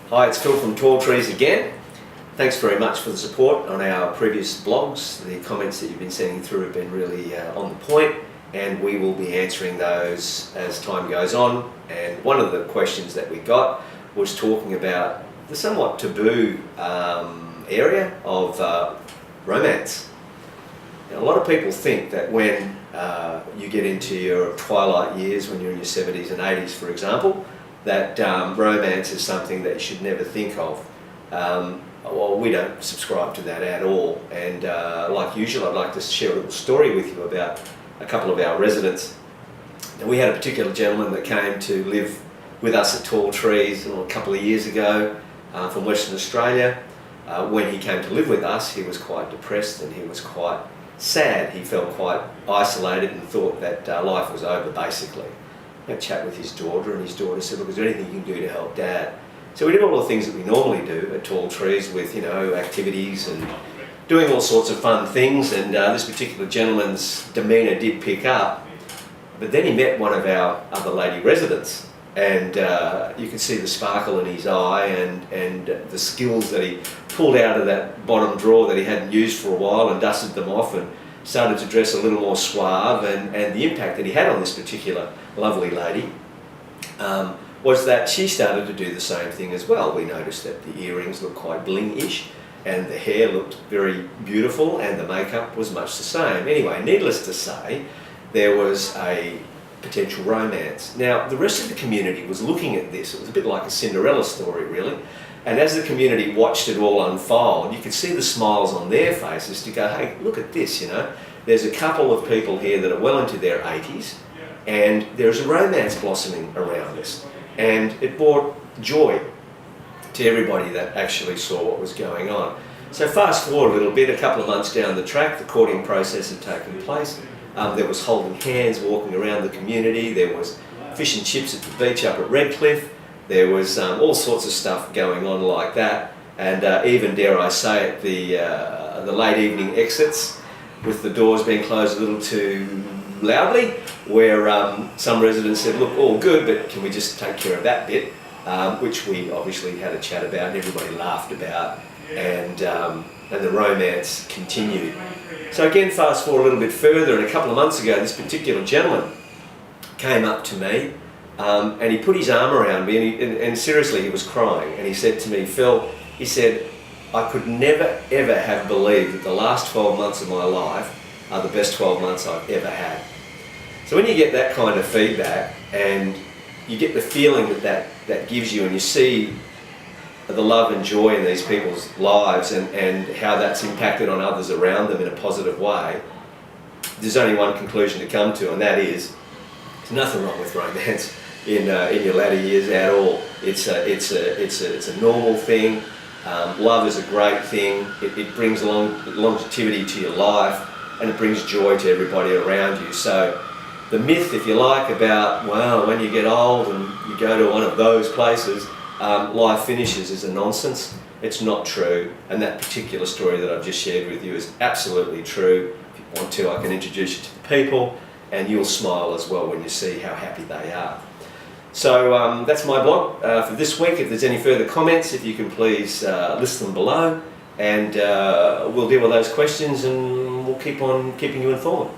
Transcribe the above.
Hi, it's Phil from Tall Trees again. Thanks very much for the support on our previous blogs. The comments that you've been sending through have been really on the point, and we will be answering those as time goes on. And one of the questions that we got was talking about the somewhat taboo area of romance. Now, a lot of people think that when you get into your twilight years, when you're in your 70s and 80s, for example, that romance is something that you should never think of. Well, we don't subscribe to that at all. And like usual, I'd like to share a little story with you about a couple of our residents. Now, we had a particular gentleman that came to live with us at Tall Trees a couple of years ago from Western Australia. When he came to live with us, he was quite depressed and he was quite sad. He felt quite isolated and thought that life was over, basically. I had a chat with his daughter, and his daughter said, look, is there anything you can do to help Dad? So we did all the things that we normally do at Tall Trees with, activities and doing all sorts of fun things, and this particular gentleman's demeanour did pick up. But then he met one of our other lady residents, and you could see the sparkle in his eye and the skills that he pulled out of that bottom drawer that he hadn't used for a while and dusted them off and started to dress a little more suave, and the impact that he had on this particular lovely lady was that she started to do the same thing as well. We noticed that the earrings looked quite bling-ish and the hair looked very beautiful and the makeup was much the same. Anyway, needless to say, there was a potential romance. Now, the rest of the community was looking at this. It was a bit like a Cinderella story, really. And as the community watched it all unfold, you could see the smiles on their faces to go, hey, look at this, There's a couple of people here that are well into their 80s, and there's a romance blossoming around us. And it brought joy to everybody that actually saw what was going on. So fast forward a little bit, a couple of months down the track, the courting process had taken place. There was holding hands, walking around the community. There was fish and chips at the beach up at Redcliffe. There was all sorts of stuff going on like that, and even, dare I say it, the late evening exits with the doors being closed a little too loudly, where some residents said, look, all good, but can we just take care of that bit, which we obviously had a chat about and everybody laughed about, and the romance continued. So again, fast forward a little bit further, and a couple of months ago, this particular gentleman came up to me, and he put his arm around me, and seriously, he was crying, and he said to me, Phil, he said, I could never ever have believed that the last 12 months of my life are the best 12 months I've ever had. So when you get that kind of feedback, and you get the feeling that gives you, and you see the love and joy in these people's lives, and how that's impacted on others around them in a positive way, there's only one conclusion to come to, and that is, there's nothing wrong with romance in your latter years at all. It's a normal thing. Love is a great thing. It brings longevity to your life, and it brings joy to everybody around you. So the myth, if you like, about, well, when you get old and you go to one of those places, life finishes, is a nonsense. It's not true, and that particular story that I've just shared with you is absolutely true. If you want to, I can introduce you to the people, and you'll smile as well when you see how happy they are. So that's my blog for this week. If there's any further comments, if you can please list them below, and we'll deal with those questions, and we'll keep on keeping you informed.